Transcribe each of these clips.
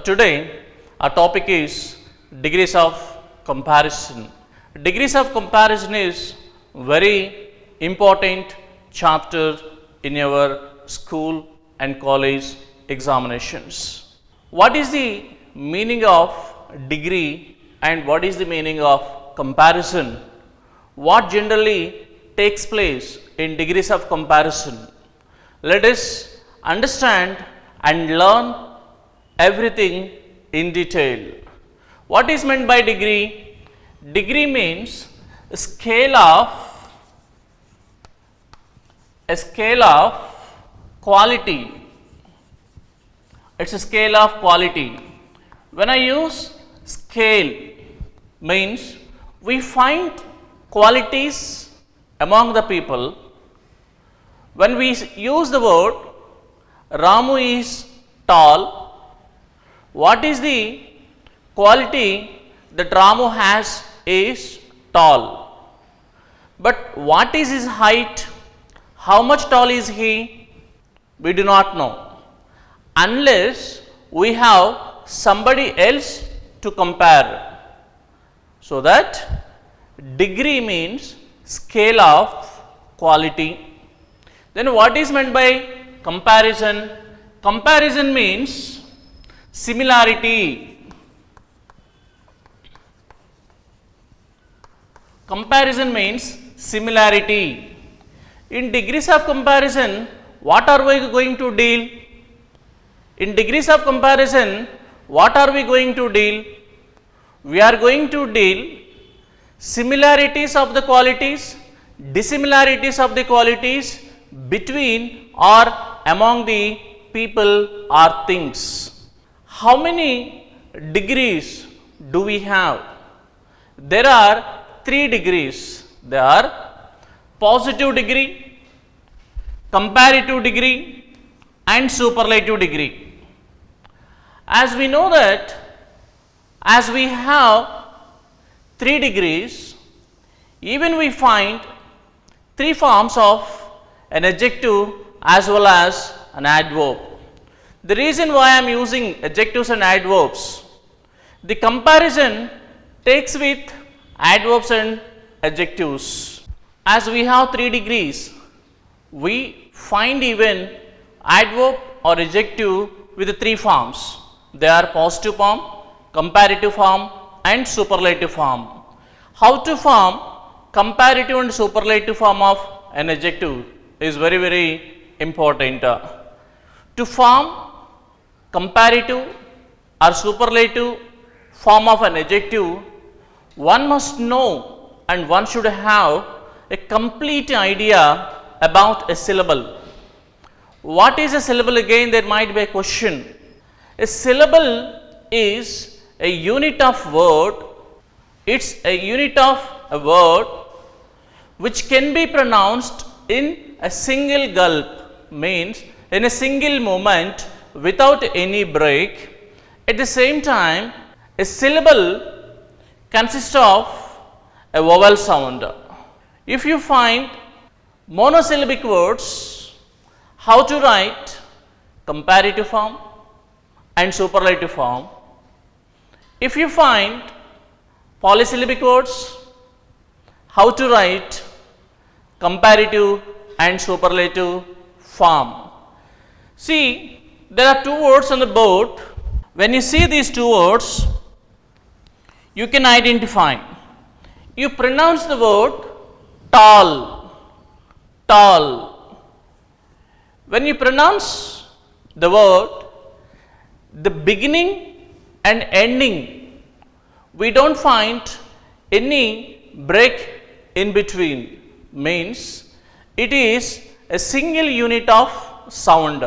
Today our topic is degrees of comparison. Degrees of comparison is very important chapter in your school and college examinations. What is the meaning of degree and what is the meaning of comparison? What generally takes place in degrees of comparison? Let us understand and learn everything in detail. What is meant by degree? Degree means a scale of quality. It's a scale of quality. When I use scale, means we find qualities among the people. When we use the word Ramu is tall, what is the quality that Ramu has is tall. But what is his height? How much tall is he? We do not know, unless we have somebody else to compare. So that degree means scale of quality. Then what is meant by comparison? Comparison means similarity. Comparison means similarity. In degrees of comparison, what are we going to deal? In degrees of comparison, what are we going to deal? We are going to deal similarities of the qualities, dissimilarities of the qualities between or among the people or things. How many degrees do we have? There are 3 degrees. There are positive degree, comparative degree and superlative degree. As we know that as we have 3 degrees, even we find 3 forms of an adjective as well as an adverb. The reason why I am using adjectives and adverbs, the comparison takes with adverbs and adjectives. As we have 3 degrees, we find even adverb or adjective with the 3 forms. They are positive form, comparative form and superlative form. How to form comparative and superlative form of an adjective is very important. To form comparative or superlative form of an adjective, one must know and one should have a complete idea about a syllable. What is a syllable? Again, there might be a question. A syllable is a unit of word. It's a unit of a word which can be pronounced in a single gulp, means in a single moment without any break. At the same time, a syllable consists of a vowel sound. If you find monosyllabic words, how to write comparative form and superlative form? If you find polysyllabic words, how to write comparative and superlative form? See, there are 2 words on the board. When you see these 2 words, you can identify. You pronounce the word tall, tall. When you pronounce the word, the beginning and ending, we don't find any break in between, means it is a single unit of sound.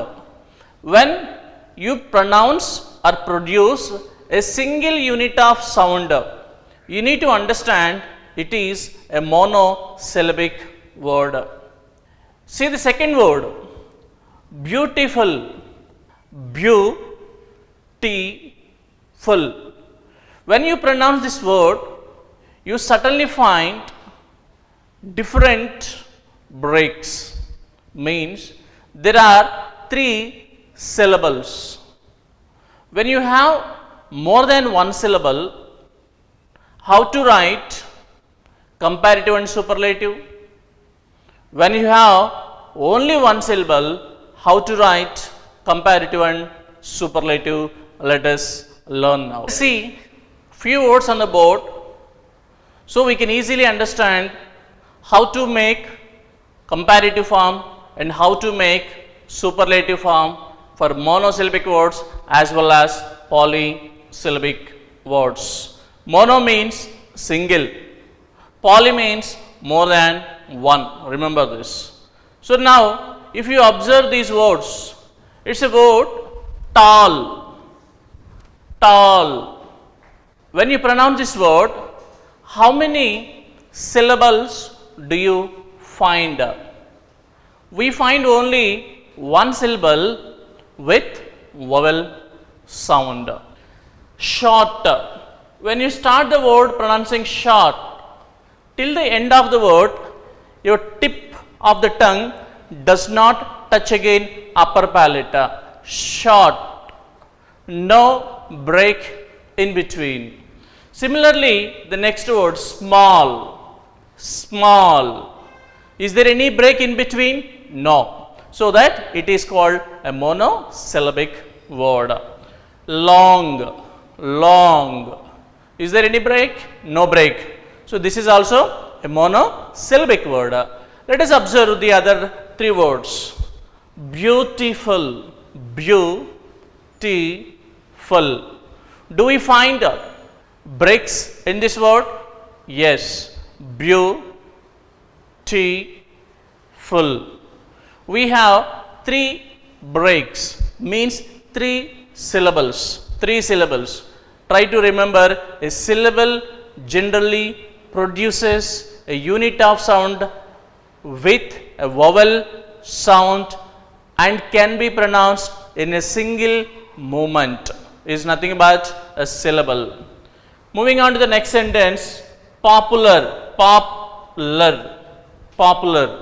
When you pronounce or produce a single unit of sound, you need to understand it is a monosyllabic word. See the second word, beautiful, beautiful. When you pronounce this word, you certainly find different breaks, means there are 3 syllables. When you have more than one syllable, how to write comparative and superlative? When you have only one syllable, how to write comparative and superlative? Let us learn now. See few words on the board, so we can easily understand how to make comparative form and how to make superlative form for monosyllabic words as well as polysyllabic words. Mono means single, poly means more than one. Remember this. So now, if you observe these words, it's a word tall, tall. When you pronounce this word, how many syllables do you find? We find only one syllable with vowel sound. Short. When you start the word pronouncing short, till the end of the word, your tip of the tongue does not touch again upper palate. Short. No break in between. Similarly, the next word small. Small. Is there any break in between? No. So that it is called a monosyllabic word. Long. Long. Is there any break? No break. So this is also a monosyllabic word. Let us observe the other three words. Beautiful. Beautiful. Do we find breaks in this word? Yes. Beautiful. We have three breaks, means three syllables. Three syllables. Try to remember, a syllable generally produces a unit of sound with a vowel sound and can be pronounced in a single movement. Is nothing but a syllable. Moving on to the next sentence, popular, popular, popular.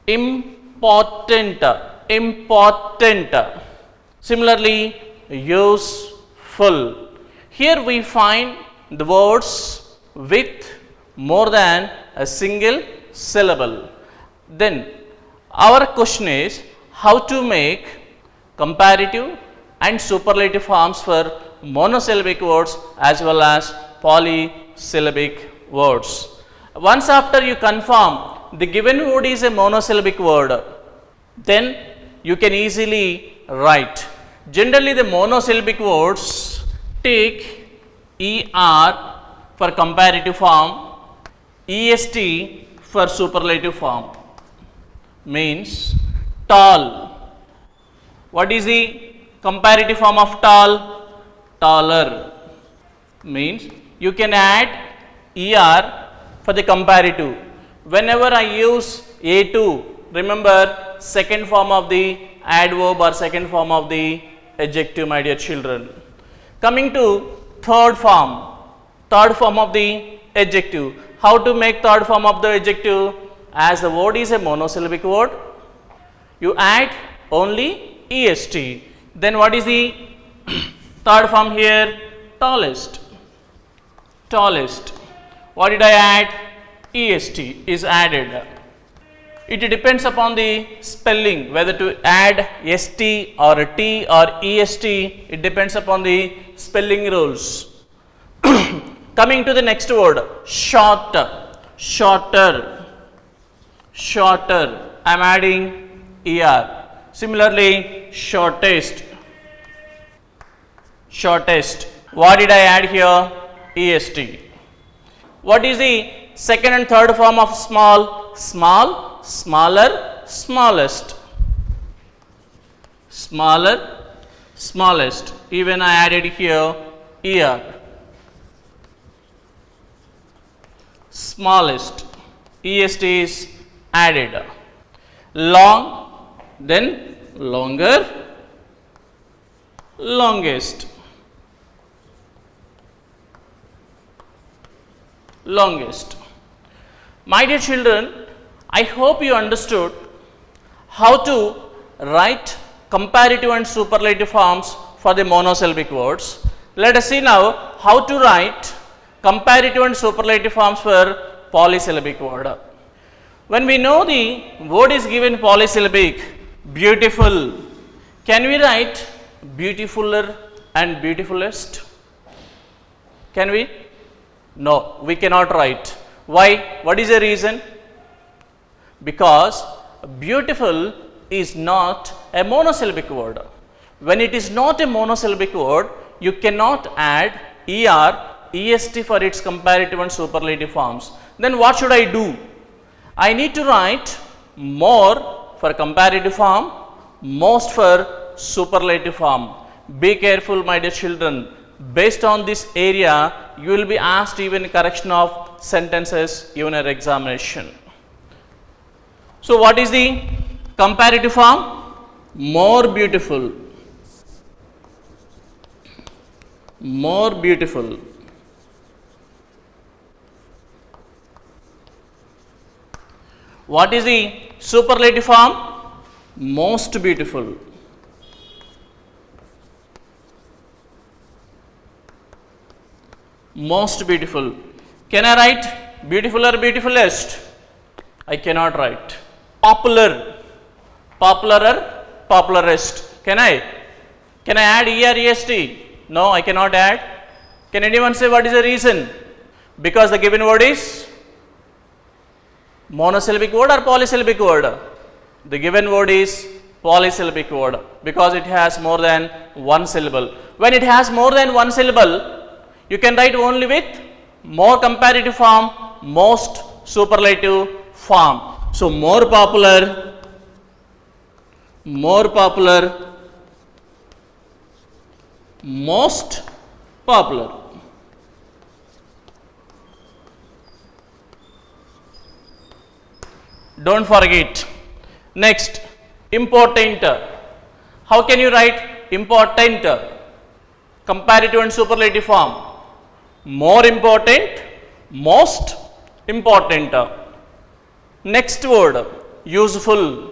Important, important. Similarly, useful. Here we find the words with more than a single syllable. Then our question is how to make comparative and superlative forms for monosyllabic words as well as polysyllabic words. Once after you confirm the given word is a monosyllabic word, then you can easily write. Generally the monosyllabic words take ER for comparative form, EST for superlative form. Means tall. What is the comparative form of tall? Taller. Means you can add ER for the comparative. Whenever I use A2, remember second form of the adverb or second form of the adjective, my dear children. Coming to third form of the adjective. How to make third form of the adjective? As the word is a monosyllabic word, you add only EST. Then what is the third form here? Tallest. Tallest. What did I add? EST is added. It depends upon the spelling whether to add ST or a T or EST. It depends upon the spelling rules. Coming to the next word, short, shorter, shorter. I am adding ER. Similarly, shortest, shortest. What did I add here? EST. What is the second and third form of small? Small, smaller, smallest. Smaller, smallest. Even I added here ER. Smallest. EST is added. Long, then longer, longest. Longest. My dear children, I hope you understood how to write comparative and superlative forms for the monosyllabic words. Let us see now how to write comparative and superlative forms for polysyllabic word. When we know the word is given polysyllabic, beautiful, can we write beautifuler and beautifulest? Can we? No, we cannot write. Why? What is the reason? Because beautiful is not a monosyllabic word. When it is not a monosyllabic word, you cannot add er, est for its comparative and superlative forms. Then what should I do? I need to write more for comparative form, most for superlative form. Be careful, my dear children. Based on this area, you will be asked even correction of sentences even in examination. So what is the comparative form? More beautiful. More beautiful. What is the superlative form? Most beautiful. Most beautiful. Can I write beautiful or beautifulest? I cannot write. Popular. Popular or popularest. Can I? Can I add er, est? No, I cannot add. Can anyone say what is the reason? Because the given word is monosyllabic word or polysyllabic word? The given word is polysyllabic word because it has more than one syllable. When it has more than one syllable, you can write only with more comparative form, most superlative form. So more popular, most popular. Don't forget. Next, important. How can you write important? Comparative and superlative form. More important, most important. Next word, useful.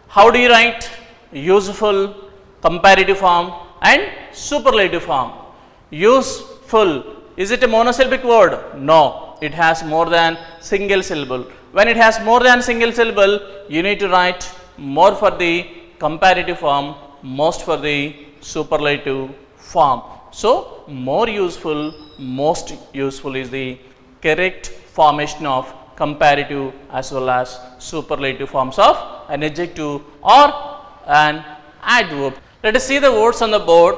How do you write? Useful, comparative form and superlative form. Useful, is it a monosyllabic word? No, it has more than single syllable. When it has more than single syllable, you need to write more for the comparative form, most for the superlative form. So, more useful, most useful is the correct formation of comparative as well as superlative forms of an adjective or an adverb. Let us see the words on the board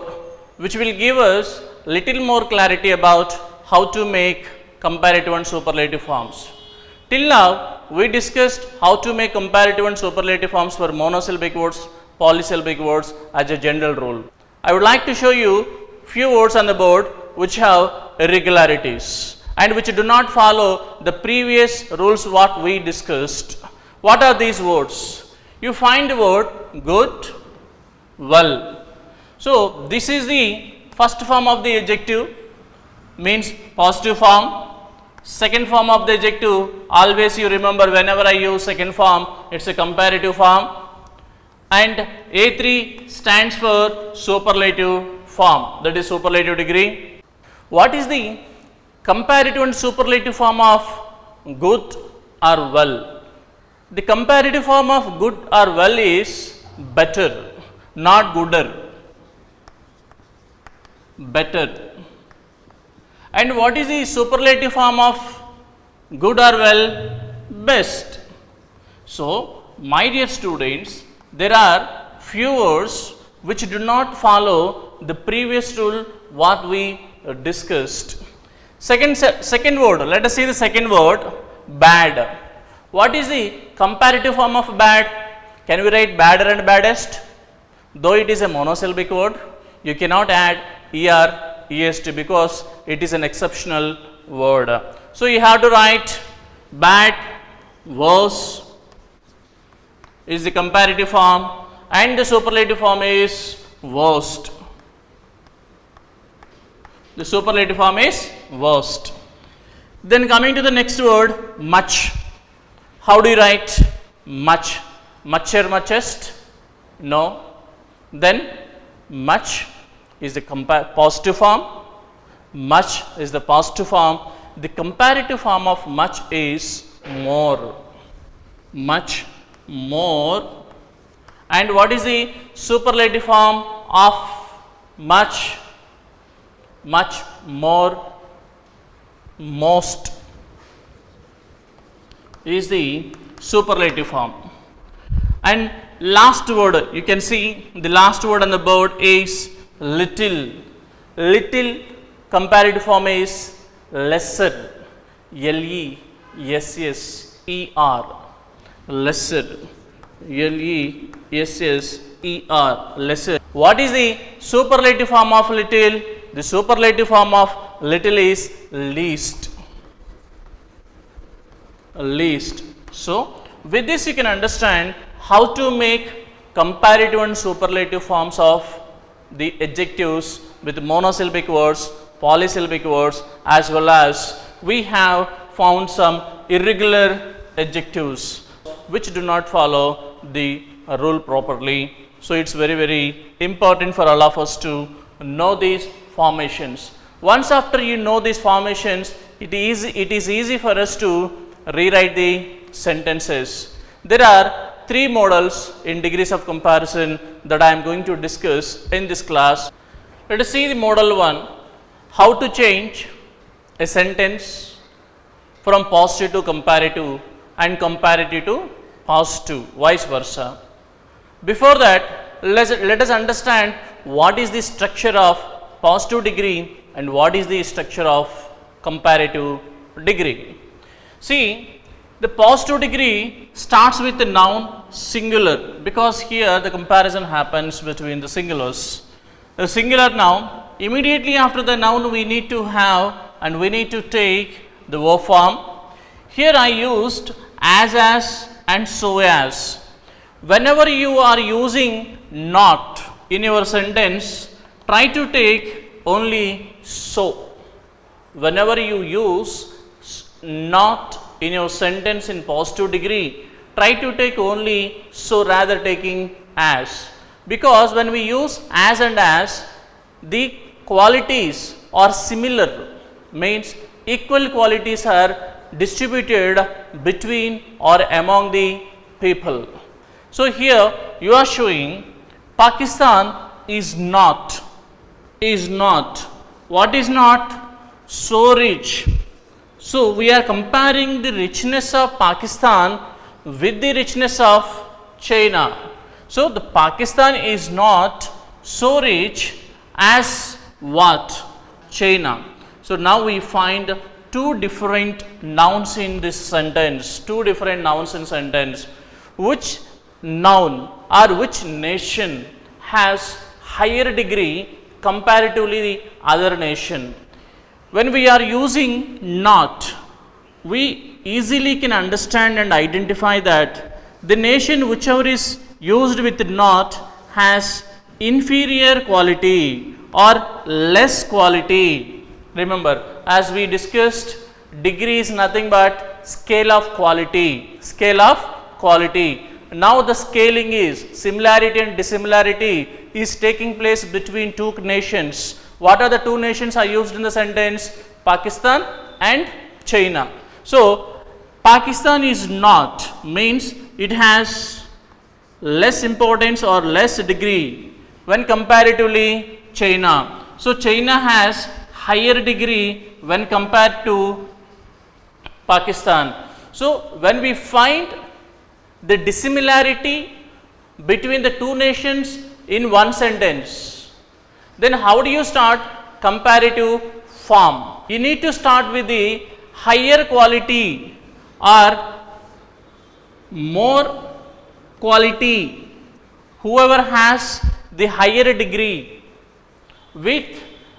which will give us little more clarity about how to make comparative and superlative forms. Till now, we discussed how to make comparative and superlative forms for monosyllabic words, polysyllabic words as a general rule. I would like to show you few words on the board which have irregularities and which do not follow the previous rules what we discussed. What are these words? You find the word good, well. So, this is the first form of the adjective, means positive form. Second form of the adjective, always you remember whenever I use second form, it is a comparative form. And A3 stands for superlative form, that is superlative degree. What is the comparative and superlative form of good or well? The comparative form of good or well is better, not gooder. Better. And what is the superlative form of good or well? Best. So, my dear students, there are few words which do not follow the previous rule what we discussed. Second word, let us see the second word, bad. What is the comparative form of bad? Can we write badder and baddest? Though it is a monosyllabic word, you cannot add er, est because it is an exceptional word. So, you have to write bad, worse is the comparative form and the superlative form is worst. The superlative form is worst. Then coming to the next word, much. How do you write much? Mucher, muchest? No. Then much is the positive form, much is the positive form. The comparative form of much is more. Much more. And what is the superlative form of much? Much more, most is the superlative form. And last word, you can see the last word on the board is little. Little comparative form is lesser. L-E-S-S-E-R. Lesser. L-E-S-S-E-R. Lesser. What is the superlative form of little? The superlative form of little is least. Least. So, with this you can understand how to make comparative and superlative forms of the adjectives with monosyllabic words, polysyllabic words, as well as we have found some irregular adjectives which do not follow the rule properly. So, it is very important for all of us to know these formations. Once after you know these formations, it is easy for us to rewrite the sentences. There are three models in degrees of comparison that I am going to discuss in this class. Let us see the model 1, how to change a sentence from positive to comparative and comparative to positive, vice versa. Before that, let us understand what is the structure of positive degree and what is the structure of comparative degree. See, the positive degree starts with the noun singular, because here the comparison happens between the singulars. The singular noun, immediately after the noun we need to have and we need to take the verb form. Here I used as and so as. Whenever you are using not in your sentence, try to take only so. Whenever you use not in your sentence in positive degree, try to take only so rather taking as, because when we use as and as, the qualities are similar, means equal qualities are distributed between or among the people. So, here you are showing Pakistan is not. What is not? So rich. So, we are comparing the richness of Pakistan with the richness of China. So, the Pakistan is not so rich as what? China. So, now we find two different nouns in this sentence, which noun or which nation has higher degree comparatively the other nation. When we are using not, we easily can understand and identify that the nation whichever is used with not has inferior quality or less quality. Remember, as we discussed, degree is nothing but scale of quality. Now the scaling is similarity and dissimilarity is taking place between two nations. What are the two nations are used in the sentence? Pakistan and China. So, Pakistan is not means it has less importance or less degree when comparatively China. So, China has higher degree when compared to Pakistan. So, when we find the dissimilarity between the two nations in one sentence, then how do you start comparative form? You need to start with the higher quality or more quality, whoever has the higher degree with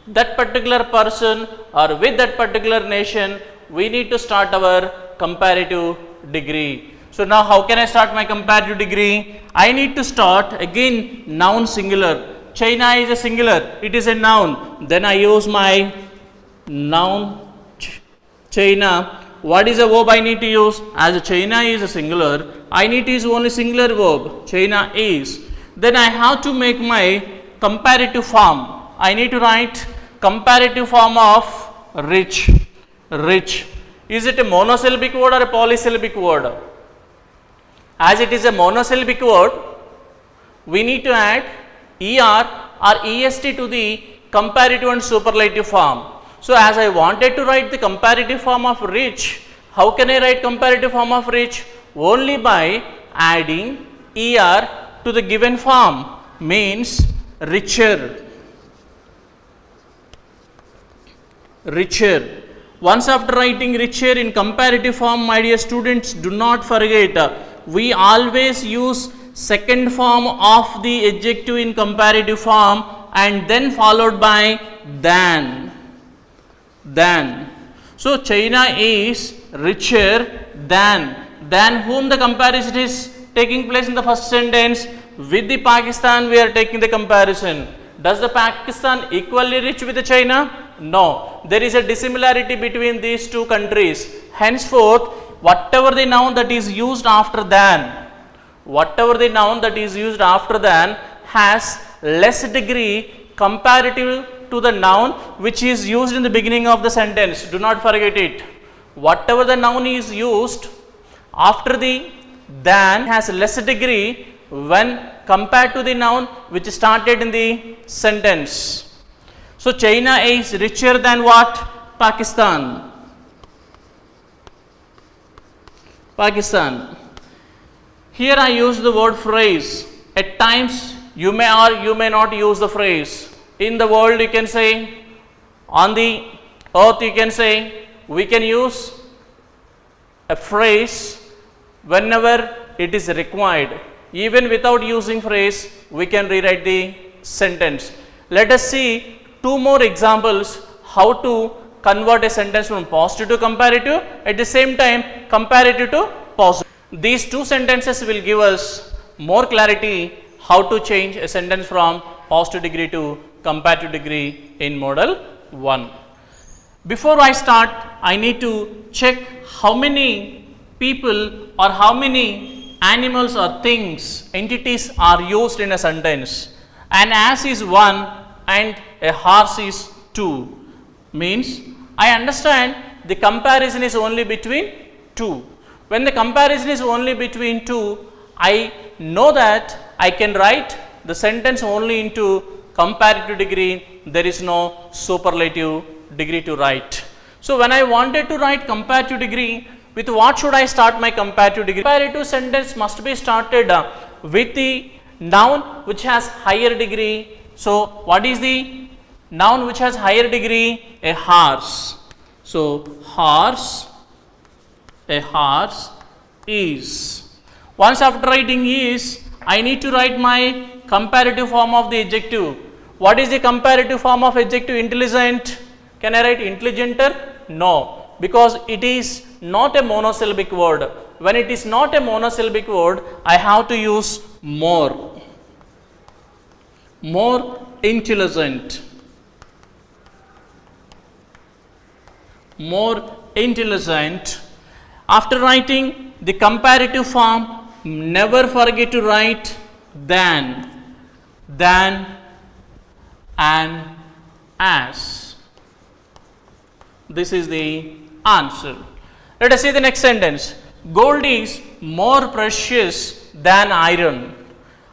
that particular person or with that particular nation, we need to start our comparative degree. So, now how can I start my comparative degree? I need to start again noun singular. China is a singular, it is a noun. Then I use my noun China. What is a verb I need to use? As China is a singular, I need to use only singular verb. China is. Then I have to make my comparative form. I need to write comparative form of rich. Rich. Is it a monosyllabic word or a polysyllabic word? As it is a monosyllabic word, we need to add er or est to the comparative and superlative form. So, as I wanted to write the comparative form of rich, how can I write comparative form of rich? Only by adding er to the given form, means richer. Richer. Once after writing richer in comparative form, my dear students, do not forget, we always use second form of the adjective in comparative form and then followed by than. Than. So, China is richer than whom the comparison is taking place in the first sentence. With the Pakistan we are taking the comparison. Does the Pakistan equally rich with the China? No. There is a dissimilarity between these two countries. Henceforth, whatever the noun that is used after than, has less degree comparative to the noun which is used in the beginning of the sentence. Do not forget it. Whatever the noun is used after the than has less degree when compared to the noun which started in the sentence. So, China is richer than what? Pakistan. Pakistan. Here I use the word phrase. At times you may or you may not use the phrase. In the world you can say, on the earth you can say, we can use a phrase whenever it is required. Even without using phrase, we can rewrite the sentence. Let us see two more examples how to convert a sentence from positive to comparative, at the same time comparative to positive. These two sentences will give us more clarity how to change a sentence from positive degree to comparative degree in model 1. Before I start, I need to check how many people or how many animals or things, entities are used in a sentence. An ass is 1 and a horse is 2. Means I understand the comparison is only between 2. When the comparison is only between 2, I know that I can write the sentence only into comparative degree. There is no superlative degree to write. So, when I wanted to write comparative degree, with what should I start my comparative degree? Comparative sentence must be started with the noun which has higher degree. So, what is the noun which has higher degree? A horse. So, horse, a horse is. Once after writing is, I need to write my comparative form of the adjective. What is the comparative form of adjective? Intelligent. Can I write intelligenter? No, because it is not a monosyllabic word. When it is not a monosyllabic word, I have to use more. More intelligent. More intelligent. After writing the comparative form, never forget to write than, and as. This is the answer. Let us see the next sentence. Gold is more precious than iron.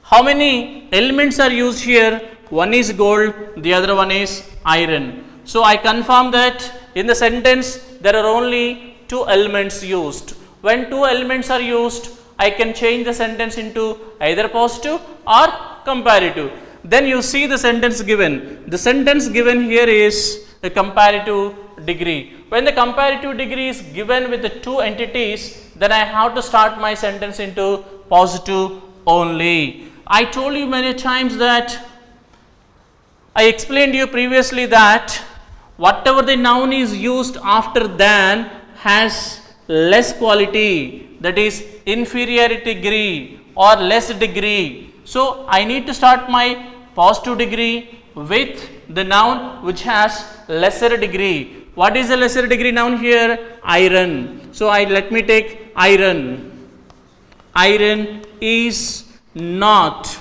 How many elements are used here? One is gold, the other one is iron. So, I confirm that in the sentence there are only two elements used. When two elements are used, I can change the sentence into either positive or comparative. Then you see the sentence given. The sentence given here is a comparative degree. When the comparative degree is given with the two entities, then I have to start my sentence into positive only. I told you many times that I explained to you previously that whatever the noun is used after than has less quality, that is inferiority degree or less degree. So, I need to start my positive degree with the noun which has lesser degree. What is the lesser degree noun here? Iron. So, let me take iron. Iron is not.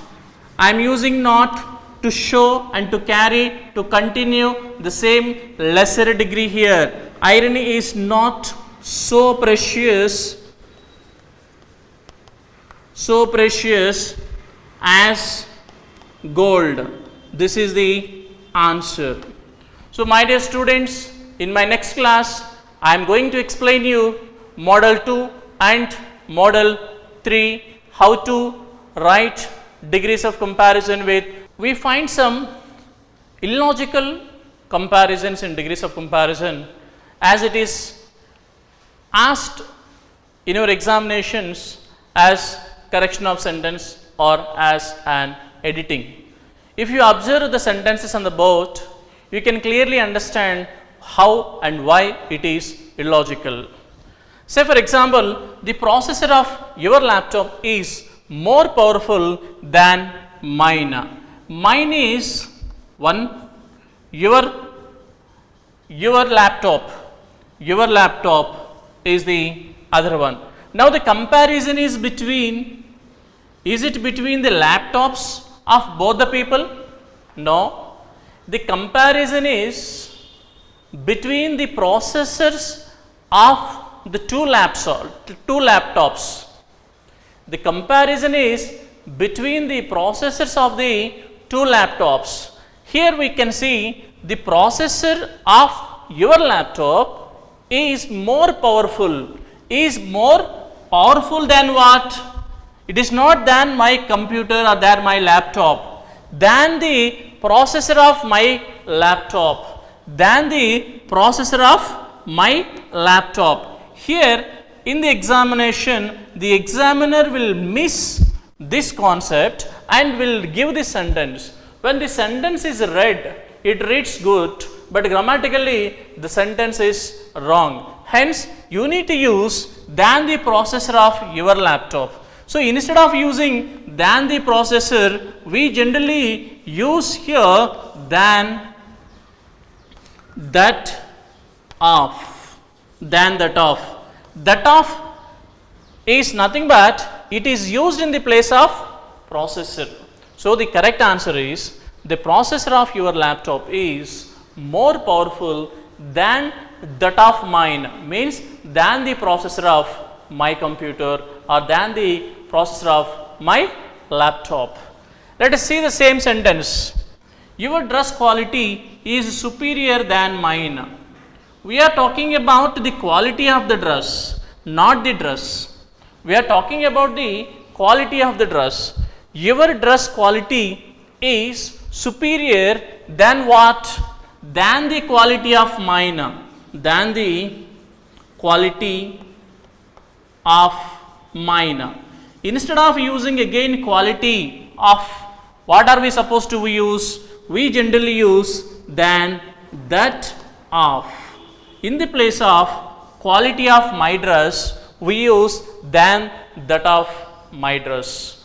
I am using not to show and to carry, to continue the same lesser degree here. Iron is not so precious as gold. This is the answer. So my dear students, in my next class I am going to explain you model 2 and model 3, how to write degrees of comparison with. We find some illogical comparisons in degrees of comparison as it is asked in your examinations as correction of sentence or as an editing. If you observe the sentences on the board, you can clearly understand how and why it is illogical. Say for example, the processor of your laptop is more powerful than mine. Mine is one, your laptop is the other one. Now the comparison is between the laptops of both the people? No. The comparison is between the processors of the two laptops. The comparison is between the processors of the two laptops. Here we can see the processor of your laptop is more powerful than what? It is not than my computer or than my laptop, than the processor of my laptop, Here in the examination, the examiner will miss this concept and will give this sentence. When the sentence is read, it reads good, but grammatically the sentence is wrong. Hence, you need to use than the processor of your laptop. So, instead of using than the processor, we generally use here than that of. That of is nothing but it is used in the place of processor. So, the correct answer is the processor of your laptop is more powerful than that of mine, means than the processor of my computer or than the processor of my laptop. Let us see the same sentence. Your dress quality is superior than mine. We are talking about the quality of the dress, not the dress. We are talking about the quality of the dress. Your dress quality is superior than what? Than the quality of mine. Than the quality of mine. Instead of using again quality of, what are we supposed to use? We generally use than that of. In the place of quality of my dress, we use than that of my dress.